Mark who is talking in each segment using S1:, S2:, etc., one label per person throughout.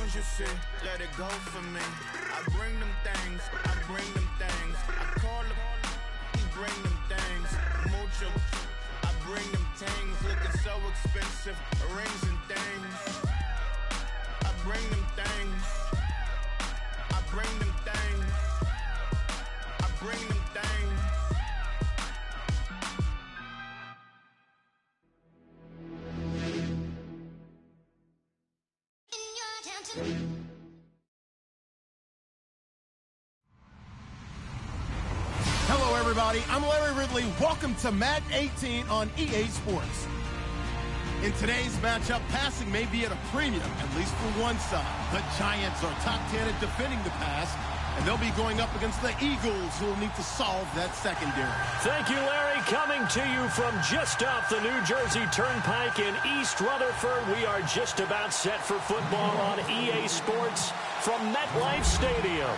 S1: things you see, let it go for me. I bring them things, I bring them things. I call them, he bring them things. Mucho, I bring them things. Looking so expensive, rings and things. I bring them things. I bring them things. I bring them things.
S2: Hello, everybody. I'm Larry Ridley. Welcome to Madden 18 on EA Sports. In today's matchup, passing may be at a premium, at least for one side. The Giants are top 10 at defending the pass, and they'll be going up against the Eagles, who will need to solve that secondary.
S3: Thank you, Larry. Coming to you from just off the New Jersey Turnpike in East Rutherford, we are just about set for football on EA Sports from MetLife Stadium.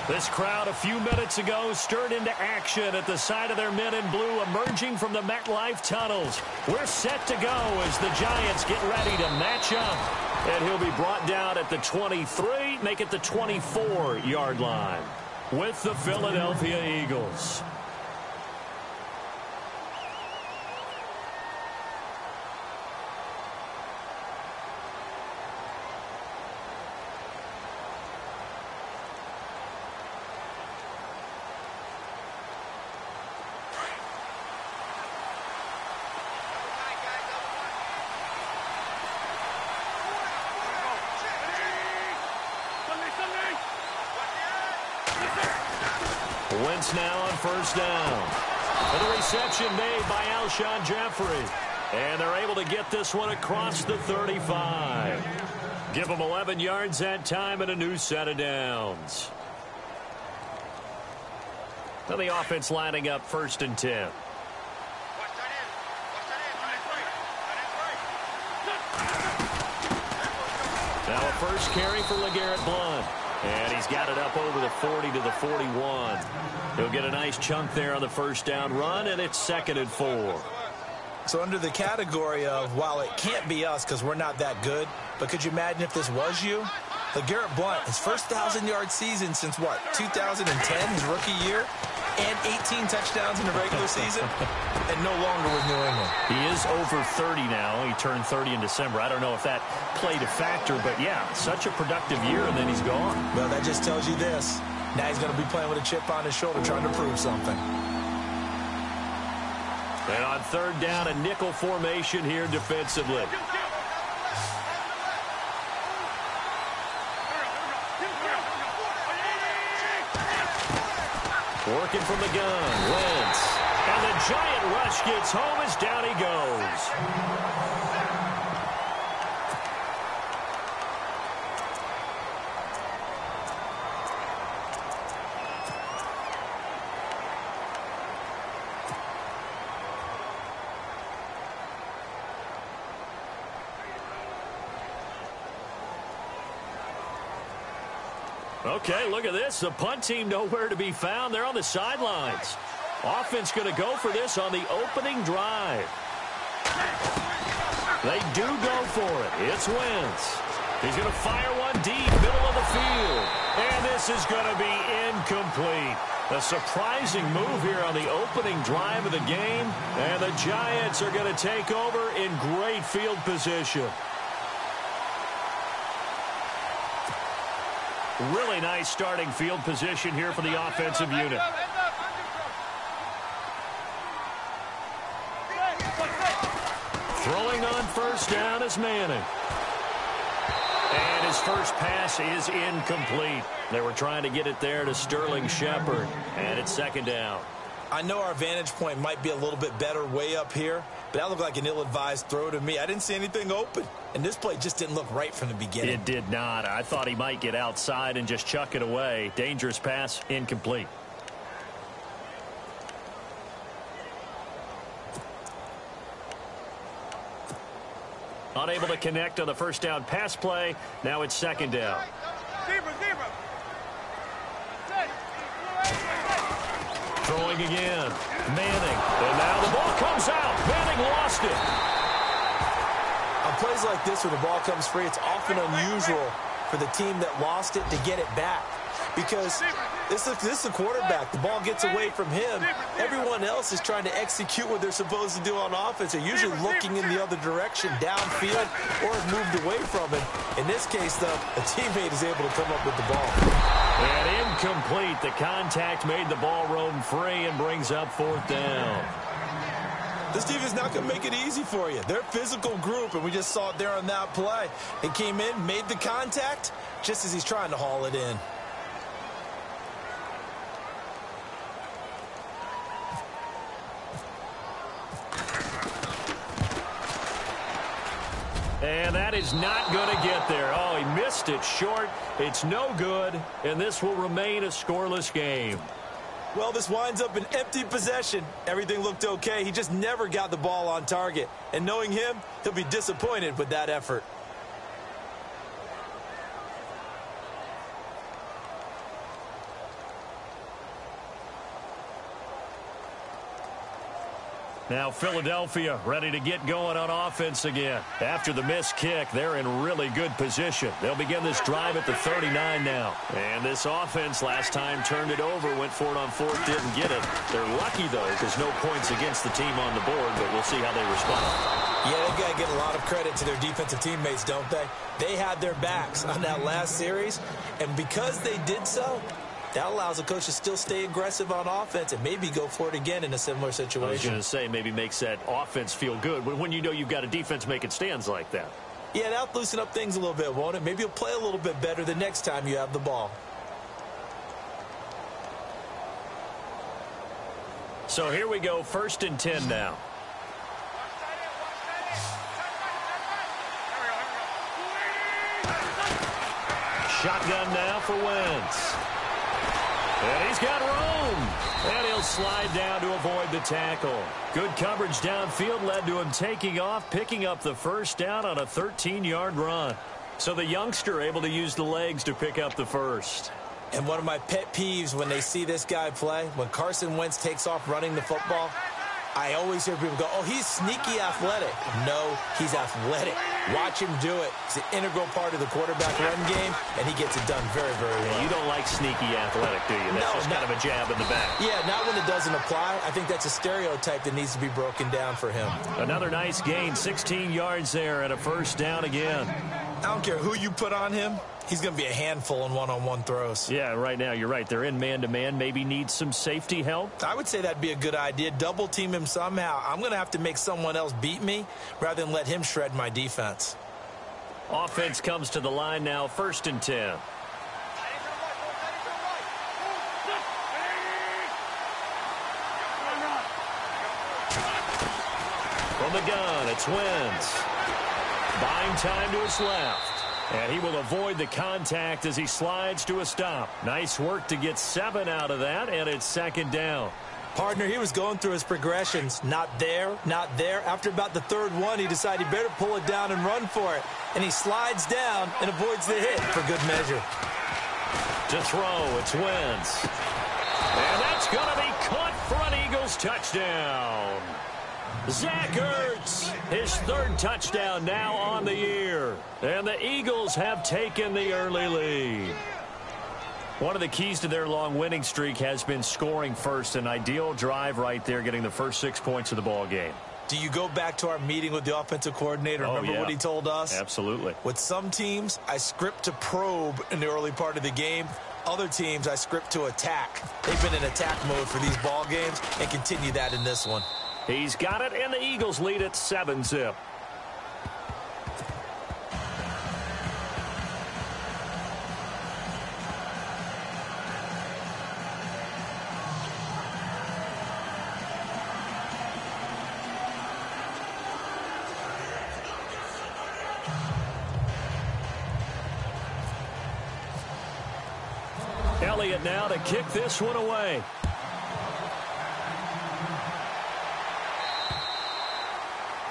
S3: This crowd a few minutes ago stirred into action at the side of their men in blue emerging from the MetLife tunnels. We're set to go as the Giants get ready to match up. And he'll be brought down at the 23, make it the 24-yard line with the Philadelphia Eagles. Wentz now on first down. And a reception made by Alshon Jeffrey. And they're able to get this one across the 35. Give them 11 yards that time and a new set of downs. Now the offense lining up first and 10. Now a first carry for LeGarrette Blount. And he's got it up over the 40 to the 41. He'll get a nice chunk there on the first down run, and it's 2nd and 4.
S4: So under the category of, while it can't be us because we're not that good, but could you imagine if this was you? LeGarrette Blount, his first 1,000-yard season since, what, 2010, his rookie year? And 18 touchdowns in the regular season, and no longer with New England.
S3: He is over 30 now. He turned 30 in December. I don't know if that played a factor, but yeah, such a productive year, and then he's gone.
S4: Well, that just tells you this. Now he's going to be playing with a chip on his shoulder trying to prove something.
S3: And on third down, a nickel formation here defensively. Working from the gun, Wentz. And the giant rush gets home as down he goes. Okay, look at this. The punt team nowhere to be found. They're on the sidelines. Offense going to go for this on the opening drive. They do go for it. It's Wentz. He's going to fire one deep, middle of the field. And this is going to be incomplete. A surprising move here on the opening drive of the game. And the Giants are going to take over in great field position. Really nice starting field position here for the offensive unit. Throwing on first down is Manning. And his first pass is incomplete. They were trying to get it there to Sterling Shepard. And it's 2nd down.
S4: I know our vantage point might be a little bit better way up here, but that looked like an ill-advised throw to me. I didn't see anything open, and this play just didn't look right from the beginning.
S3: It did not. I thought he might get outside and just chuck it away. Dangerous pass, incomplete. Unable to connect on the first down pass play. Now it's 2nd down. Throwing again. Manning. And now the ball comes out. Manning lost it.
S4: On plays like this where the ball comes free, it's often unusual for the team that lost it to get it back. Because this is a quarterback. The ball gets away from him. Everyone else is trying to execute what they're supposed to do on offense. They're usually looking in the other direction, downfield, or have moved away from it. In this case, though, a teammate is able to come up with the ball.
S3: And incomplete. The contact made the ball roam free and brings up 4th down.
S4: This team is not going to make it easy for you. They're a physical group, and we just saw it there on that play. He came in, made the contact, just as he's trying to haul it in.
S3: And that is not going to get there. Oh, he missed it short. It's no good, and this will remain a scoreless game.
S4: Well, this winds up an empty possession. Everything looked okay. He just never got the ball on target. And knowing him, he'll be disappointed with that effort.
S3: Now Philadelphia ready to get going on offense again. After the missed kick, they're in really good position. They'll begin this drive at the 39 now. And this offense last time turned it over, went for it on 4th, didn't get it. They're lucky, though, because no points against the team on the board, but we'll see how they respond.
S4: Yeah, they got to give a lot of credit to their defensive teammates, don't they? They had their backs on that last series, and because they did so, that allows the coach to still stay aggressive on offense and maybe go for it again in a similar situation.
S3: I was going to say, maybe makes that offense feel good when you know you've got a defense making stands like that.
S4: Yeah, that'll loosen up things a little bit, won't it? Maybe you'll play a little bit better the next time you have the ball.
S3: So here we go, 1st and 10 now. Shotgun now for Wentz. And he's got room. And he'll slide down to avoid the tackle. Good coverage downfield led to him taking off, picking up the 1st down on a 13-yard run. So the youngster able to use the legs to pick up the 1st.
S4: And one of my pet peeves when they see this guy play, when Carson Wentz takes off running the football, I always hear people go, oh, he's sneaky athletic. No, he's athletic. Watch him do it. It's an integral part of the quarterback run game, and he gets it done very, very well.
S3: You don't like sneaky athletic, do you? That's just kind of a jab in the back.
S4: Yeah, not when it doesn't apply. I think that's a stereotype that needs to be broken down for him.
S3: Another nice gain, 16 yards there, and a 1st down again.
S4: I don't care who you put on him. He's going to be a handful in one-on-one throws.
S3: Yeah, right now, you're right. They're in man-to-man. Maybe need some safety help.
S4: I would say that'd be a good idea. Double team him somehow. I'm going to have to make someone else beat me rather than let him shred my defense.
S3: Offense comes to the line now, 1st and 10. From the gun, it's Wentz. Buying time to his left. And he will avoid the contact as he slides to a stop. Nice work to get 7 out of that, and it's 2nd down.
S4: Partner, he was going through his progressions. Not there, not there. After about the 3rd one, he decided he better pull it down and run for it. And he slides down and avoids the hit for good measure.
S3: To throw, it's Wentz. And that's going to be caught for an Eagles touchdown. Zach Ertz, his 3rd touchdown now on the year. And the Eagles have taken the early lead. One of the keys to their long winning streak has been scoring first. An ideal drive right there, getting the first 6 points of the ball game.
S4: Do you go back to our meeting with the offensive coordinator? Remember what he told us?
S3: Absolutely.
S4: With some teams, I script to probe in the early part of the game. Other teams, I script to attack. They've been in attack mode for these ball games and continue that in this one.
S3: He's got it, and the Eagles lead at 7-zip. Elliott now to kick this one away.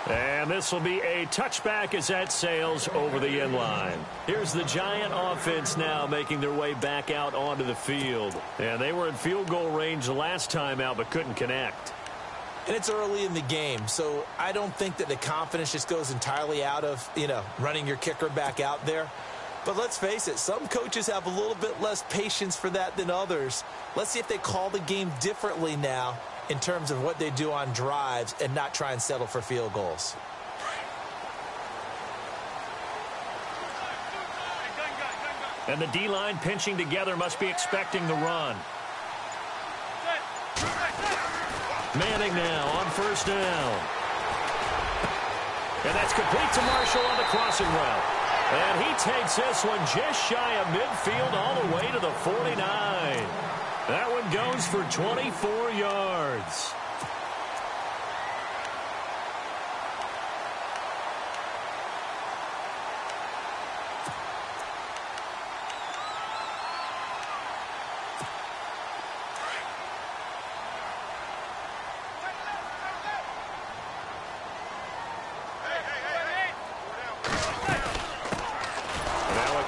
S3: And this will be a touchback as that sails over the end line. Here's the Giant offense now making their way back out onto the field. And they were in field goal range the last time out but couldn't connect.
S4: And it's early in the game, so I don't think that the confidence just goes entirely out of, running your kicker back out there. But let's face it, some coaches have a little bit less patience for that than others. Let's see if they call the game differently now in terms of what they do on drives and not try and settle for field goals.
S3: And the D-line pinching together must be expecting the run. Manning now on first down. And that's complete to Marshall on the crossing route. And he takes this one just shy of midfield all the way to the 49. That one goes for 24 yards.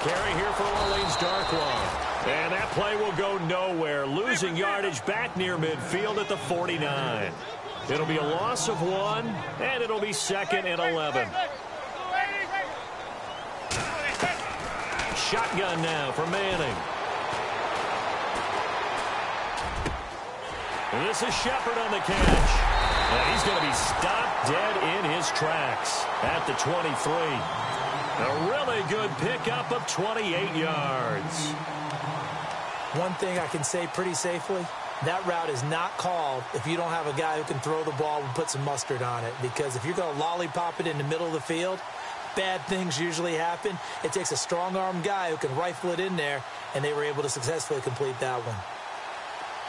S3: Carry here for Orleans Darkwa. And that play will go nowhere. Losing yardage back near midfield at the 49. It'll be a loss of 1, and it'll be 2nd and 11. Shotgun now for Manning. And this is Shepard on the catch. And he's going to be stopped dead in his tracks at the 23. A really good pickup of 28 yards.
S4: One thing I can say pretty safely, that route is not called if you don't have a guy who can throw the ball and put some mustard on it. Because if you're going to lollipop it in the middle of the field, bad things usually happen. It takes a strong-armed guy who can rifle it in there, and they were able to successfully complete that one.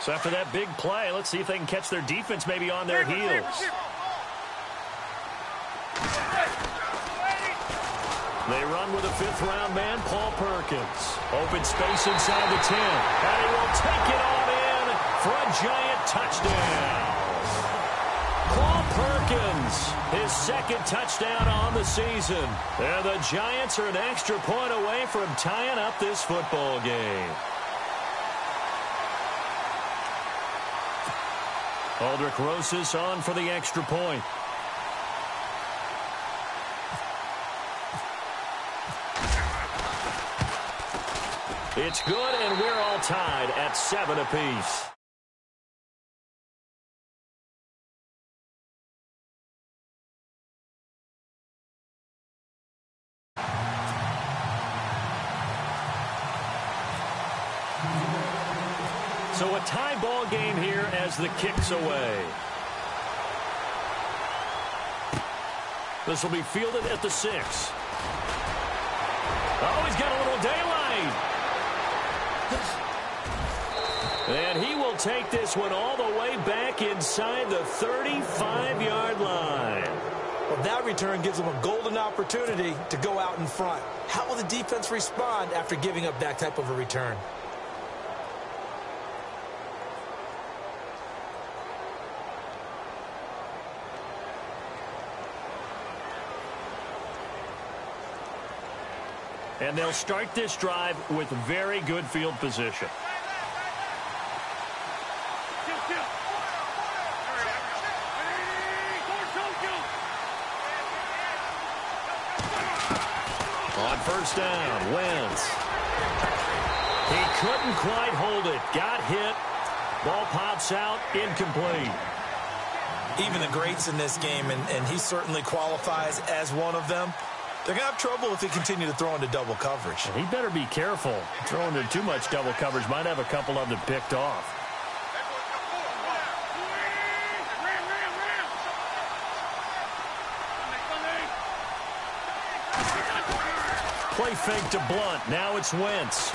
S3: So after that big play, let's see if they can catch their defense maybe on their heels. They run with a 5th-round man, Paul Perkins. Open space inside the 10. And he will take it on in for a giant touchdown. Paul Perkins, his 2nd touchdown on the season. And the Giants are an extra point away from tying up this football game. Aldrich Rosas on for the extra point. It's good, and we're all tied at 7 apiece. So a tie ball game here as the kick's away. This will be fielded at the 6. Oh, he's got a little daylight. And he will take this one all the way back inside the 35-yard line.
S4: Well, that return gives them a golden opportunity to go out in front. How will the defense respond after giving up that type of a return?
S3: And they'll start this drive with very good field position. On first down, Wentz. He couldn't quite hold it. Got hit. Ball pops out, incomplete.
S4: Even the greats in this game, and he certainly qualifies as one of them, they're going to have trouble if they continue to throw into double coverage.
S3: He better be careful. Throwing into too much double coverage might have a couple of them picked off. Play fake to Blunt. Now it's Wentz.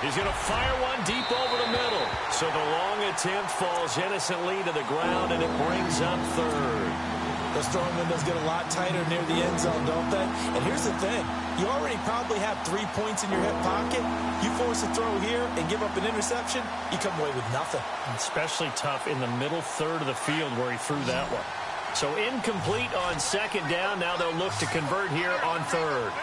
S3: He's going to fire one deep over the middle. So the long attempt falls innocently to the ground, and it brings up 3rd.
S4: Those throwing windows get a lot tighter near the end zone, don't they? And here's the thing. You already probably have 3 points in your hip pocket. You force a throw here and give up an interception, you come away with nothing.
S3: Especially tough in the middle 3rd of the field where he threw that one. So incomplete on 2nd down. Now they'll look to convert here on 3rd.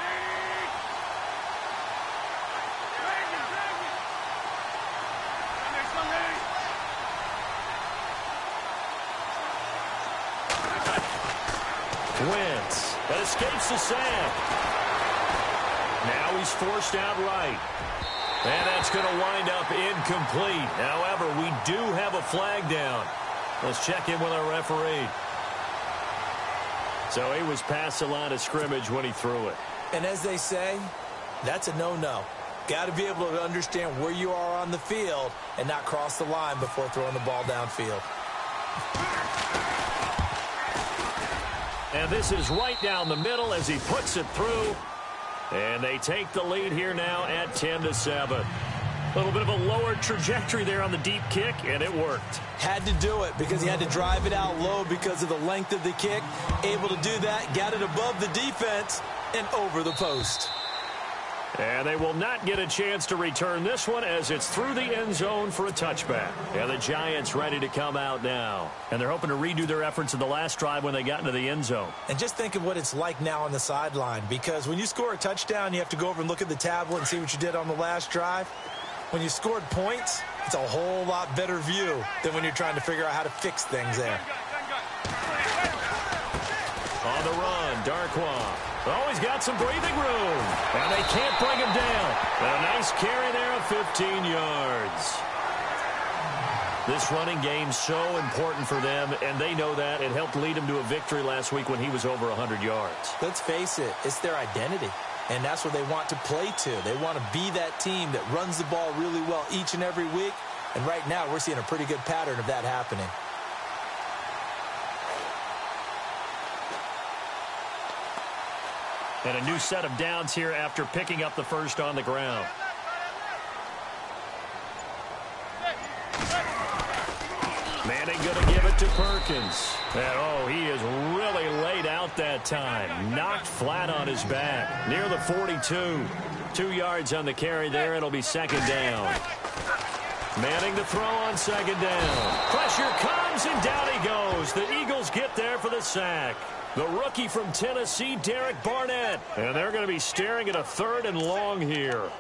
S3: Wentz that escapes the sack. Now he's forced out right. And that's going to wind up incomplete. However, we do have a flag down. Let's check in with our referee. So he was past the line of scrimmage when he threw it.
S4: And as they say, that's a no-no. Got to be able to understand where you are on the field and not cross the line before throwing the ball downfield.
S3: And this is right down the middle as he puts it through. And they take the lead here now at 10-7. A little bit of a lower trajectory there on the deep kick, and it worked.
S4: Had to do it because he had to drive it out low because of the length of the kick. Able to do that, got it above the defense and over the post.
S3: And they will not get a chance to return this one as it's through the end zone for a touchback. And the Giants ready to come out now. And they're hoping to redo their efforts in the last drive when they got into the end zone.
S4: And just think of what it's like now on the sideline, because when you score a touchdown, you have to go over and look at the tablet and see what you did on the last drive. When you scored points, it's a whole lot better view than when you're trying to figure out how to fix things there.
S3: On the run, Darkwa. Oh, he's got some breathing room. And they can't bring him down. And a nice carry there of 15 yards. This running game's so important for them, and they know that. It helped lead them to a victory last week when he was over 100 yards.
S4: Let's face it, it's their identity. And that's what they want to play to. They want to be that team that runs the ball really well each and every week. And right now, we're seeing a pretty good pattern of that happening.
S3: And a new set of downs here after picking up the first on the ground. Manning going to give it to Perkins. And, oh, he is really laid out that time. Knocked flat on his back. Near the 42. 2 yards on the carry there. It'll be second down. Manning to throw on second down. Pressure comes, and down he goes. The Eagles get there for the sack. The rookie from Tennessee, Derek Barnett. And they're going to be staring at a 3rd and long here.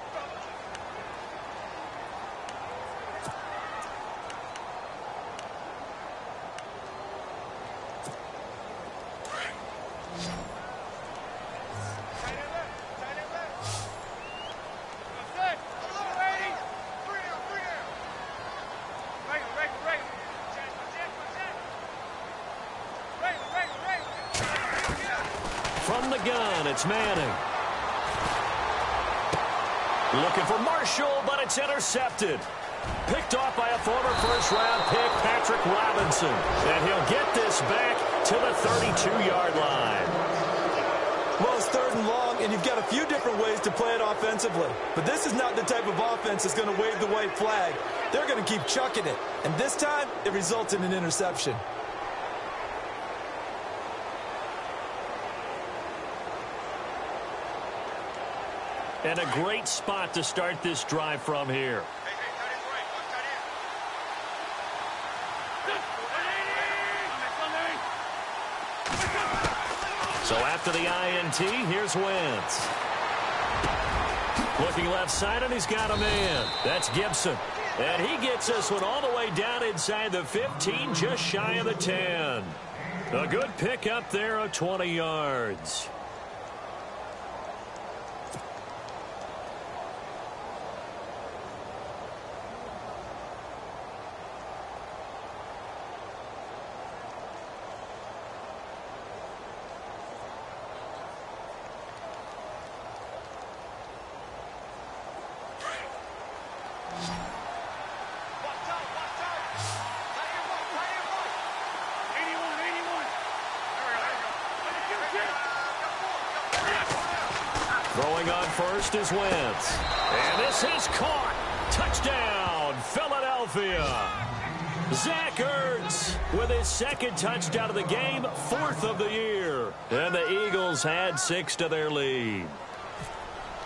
S3: From the gun, it's Manning. Looking for Marshall, but it's intercepted. Picked off by a former first-round pick, Patrick Robinson. And he'll get this back to the 32-yard line.
S4: Well, it's 3rd and long, and you've got a few different ways to play it offensively. But this is not the type of offense that's going to wave the white flag. They're going to keep chucking it. And this time, it results in an interception.
S3: And a great spot to start this drive from here. So after the INT, here's Wentz. Looking left side, and he's got a man. That's Gibson. And he gets this one all the way down inside the 15, just shy of the 10. A good pick up there of 20 yards. Throwing on first is Wentz. And this is caught. Touchdown, Philadelphia. Zach Ertz with his 2nd touchdown of the game, 4th of the year. And the Eagles had 6 to their lead.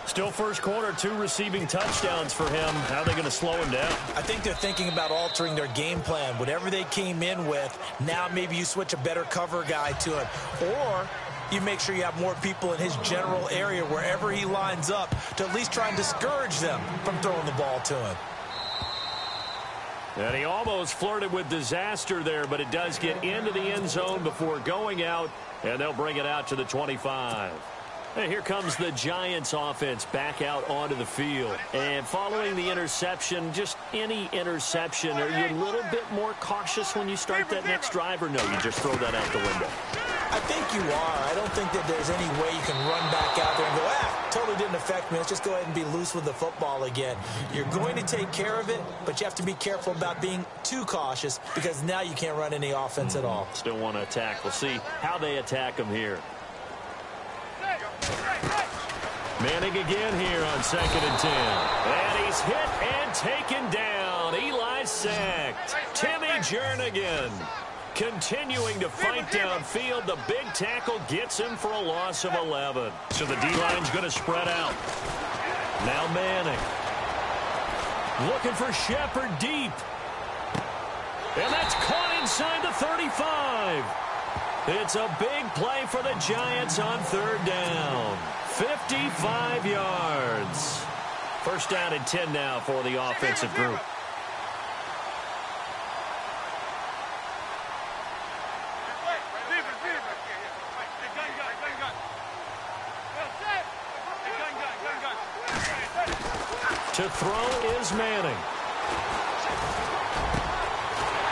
S3: Still first quarter, 2 receiving touchdowns for him. How are they going to slow him down?
S4: I think they're thinking about altering their game plan. Whatever they came in with, now maybe you switch a better cover guy to him. Or you make sure you have more people in his general area wherever he lines up to at least try and discourage them from throwing the ball to him.
S3: And he almost flirted with disaster there, but it does get into the end zone before going out, and they'll bring it out to the 25. And here comes the Giants offense back out onto the field. And following the interception, just any interception, are you a little bit more cautious when you start that next drive, or no, you just throw that out the window?
S4: I think you are. I don't think that there's any way you can run back out there and go, totally didn't affect me. Let's just go ahead and be loose with the football again. You're going to take care of it, but you have to be careful about being too cautious because now you can't run any offense at all.
S3: Still want to attack. We'll see how they attack him here. Manning again here on 2nd and 10. And he's hit and taken down. Eli sacked. Timmy Jernigan continuing to fight downfield. The big tackle gets him for a loss of 11. So the D-line's going to spread out. Now Manning. Looking for Shepard deep. And that's caught inside the 35. It's a big play for the Giants on 3rd down. 55 yards. First down and 10 now for the offensive group. To throw is Manning.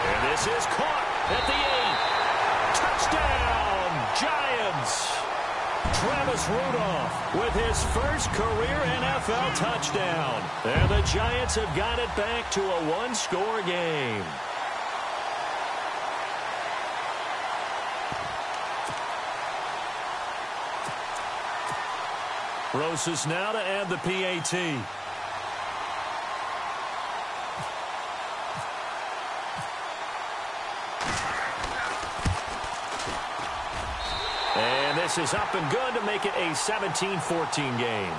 S3: And this is caught at the 8. Touchdown, Giants. Travis Rudolph with his first career NFL touchdown. And the Giants have got it back to a one-score game. Roses now to add the PAT. And this is up and good to make it a 17-14 game.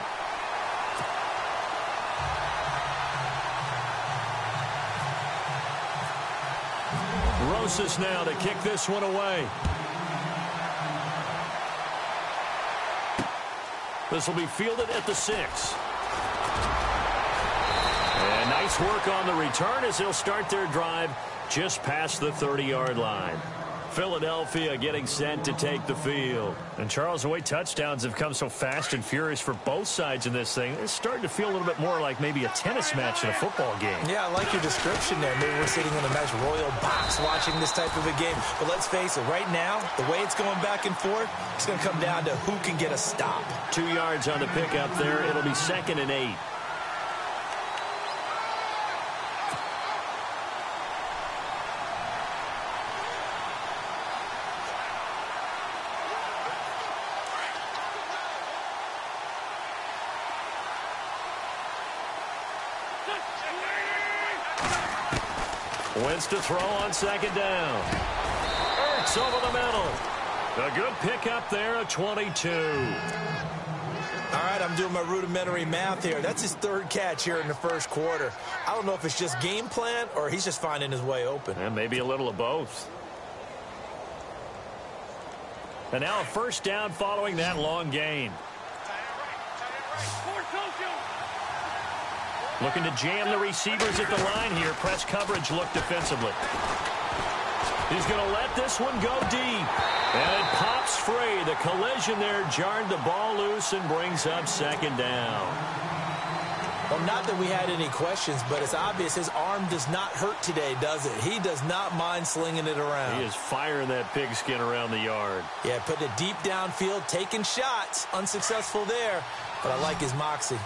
S3: Roses now to kick this one away. This will be fielded at the 6. And nice work on the return as they'll start their drive just past the 30-yard line. Philadelphia getting set to take the field. And Charles, the way touchdowns have come so fast and furious for both sides in this thing, it's starting to feel a little bit more like maybe a tennis match in a football game.
S4: Yeah, I like your description there. Maybe we're sitting in a nice royal box watching this type of a game. But let's face it, right now, the way it's going back and forth, it's going to come down to who can get a stop.
S3: 2 yards on the pickup there. It'll be 2nd and 8. Wentz to throw on 2nd down. Ertz over the middle. A good pickup there, a 22.
S4: All right, I'm doing my rudimentary math here. That's his 3rd catch here in the first quarter. I don't know if it's just game plan or he's just finding his way open.
S3: And maybe a little of both. And now a first down following that long gain. Looking to jam the receivers at the line here. Press coverage look defensively. He's going to let this one go deep. And it pops free. The collision there jarred the ball loose and brings up 2nd down.
S4: Well, not that we had any questions, but it's obvious his arm does not hurt today, does it? He does not mind slinging it around.
S3: He is firing that pigskin around the yard.
S4: Yeah, putting it deep downfield, taking shots. Unsuccessful there, but I like his moxie.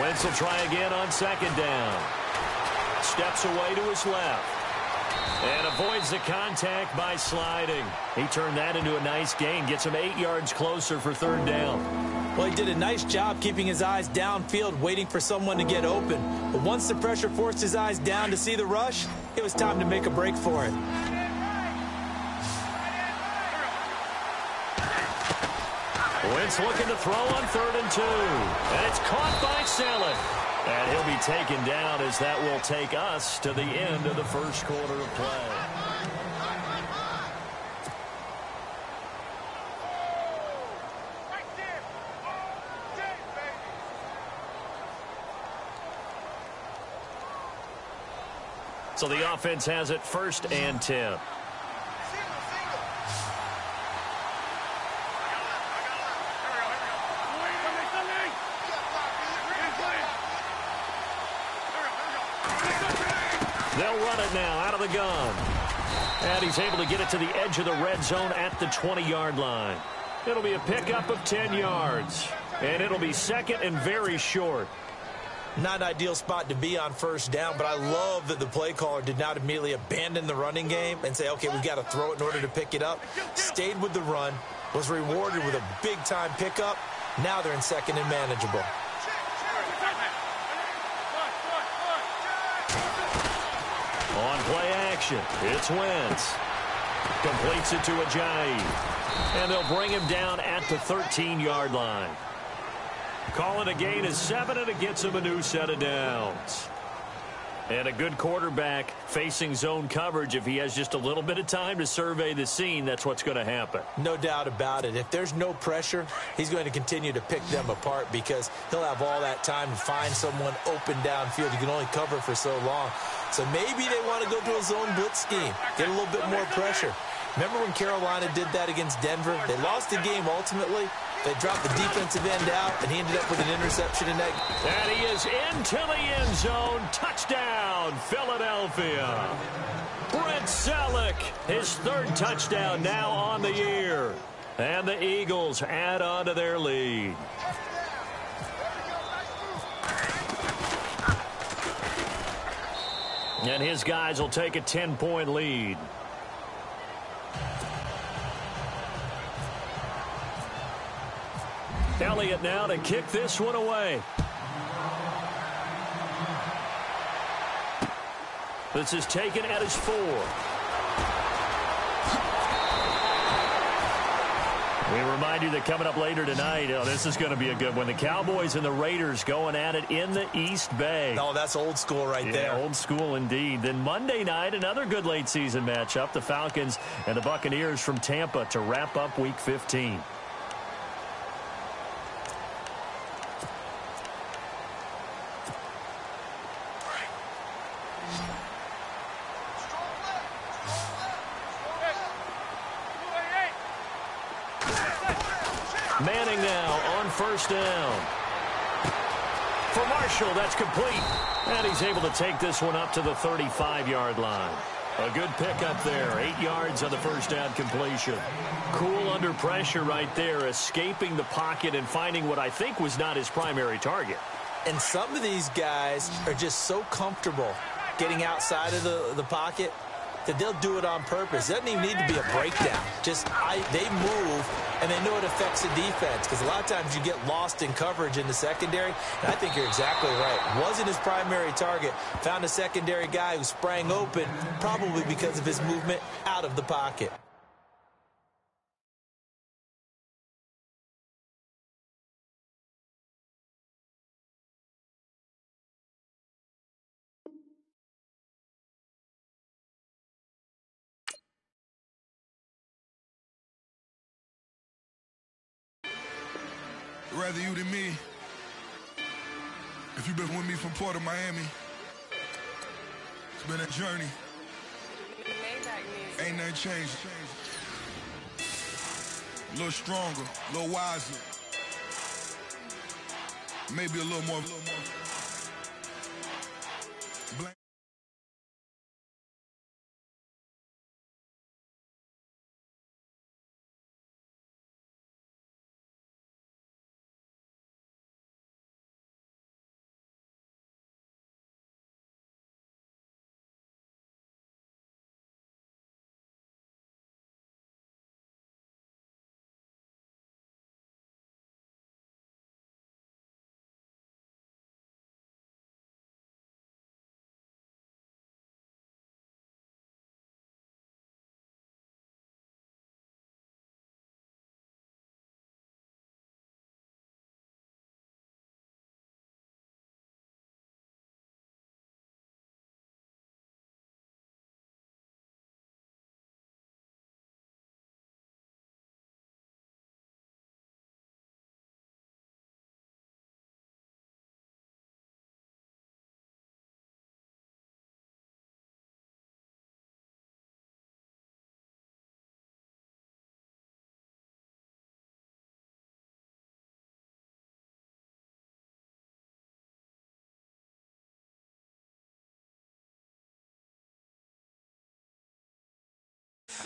S3: Wentz will try again on 2nd down. Steps away to his left. And avoids the contact by sliding. He turned that into a nice gain. Gets him 8 yards closer for 3rd down.
S4: Well, he did a nice job keeping his eyes downfield, waiting for someone to get open. But once the pressure forced his eyes down to see the rush, it was time to make a break for it.
S3: Wentz looking to throw on 3rd and 2. And it's caught by Selleck. And he'll be taken down as that will take us to the end of the first quarter of play. So the offense has it 1st and 10. They'll run it now out of the gun. And he's able to get it to the edge of the red zone at the 20-yard line. It'll be a pickup of 10 yards. And it'll be 2nd and very short.
S4: Not an ideal spot to be on 1st down, but I love that the play caller did not immediately abandon the running game and say, okay, we've got to throw it in order to pick it up. Stayed with the run, was rewarded with a big-time pickup. Now they're in 2nd and manageable.
S3: On play action, it's Wentz. Completes it to Ajayi. And they'll bring him down at the 13-yard line. Call it a gain of 7, and it gets him a new set of downs. And a good quarterback facing zone coverage, if he has just a little bit of time to survey the scene, that's what's going to happen.
S4: No doubt about it. If there's no pressure, he's going to continue to pick them apart because he'll have all that time to find someone open downfield. You can only cover for so long. So maybe they want to go to a zone blitz scheme, get a little bit more pressure. Remember when Carolina did that against Denver? They lost the game ultimately. They dropped the defensive end out, and he ended up with an interception in that.
S3: And he is into the end zone. Touchdown, Philadelphia. Brent Selleck, his 3rd touchdown now on the year. And the Eagles add on to their lead. And his guys will take a 10-point lead. Elliott now to kick this one away. This is taken at his 4. We remind you that coming up later tonight, this is going to be a good one. The Cowboys and the Raiders going at it in the East Bay.
S4: Oh, that's old school right there.
S3: Old school indeed. Then Monday night, another good late season matchup. The Falcons and the Buccaneers from Tampa to wrap up Week 15. Manning now on 1st down. For Marshall, that's complete. And he's able to take this one up to the 35-yard line. A good pickup there. 8 yards on the 1st down completion. Cool under pressure right there, escaping the pocket and finding what I think was not his primary target.
S4: And some of these guys are just so comfortable getting outside of the pocket that they'll do it on purpose. It doesn't even need to be a breakdown. Just they move, and they know it affects the defense because a lot of times you get lost in coverage in the secondary. And I think you're exactly right. Wasn't his primary target. Found a secondary guy who sprang open, probably because of his movement out of the pocket.
S5: Rather you than me. If you've been with me from Port of Miami, it's been a journey. Ain't nothing changed. A little stronger, a little wiser. Maybe a little more.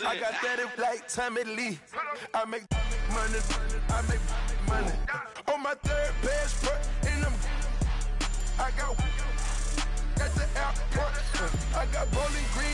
S6: I got that if like Tommy Lee. I make money, I make money. On my third passport, and I got the airport. I got Bowling Green.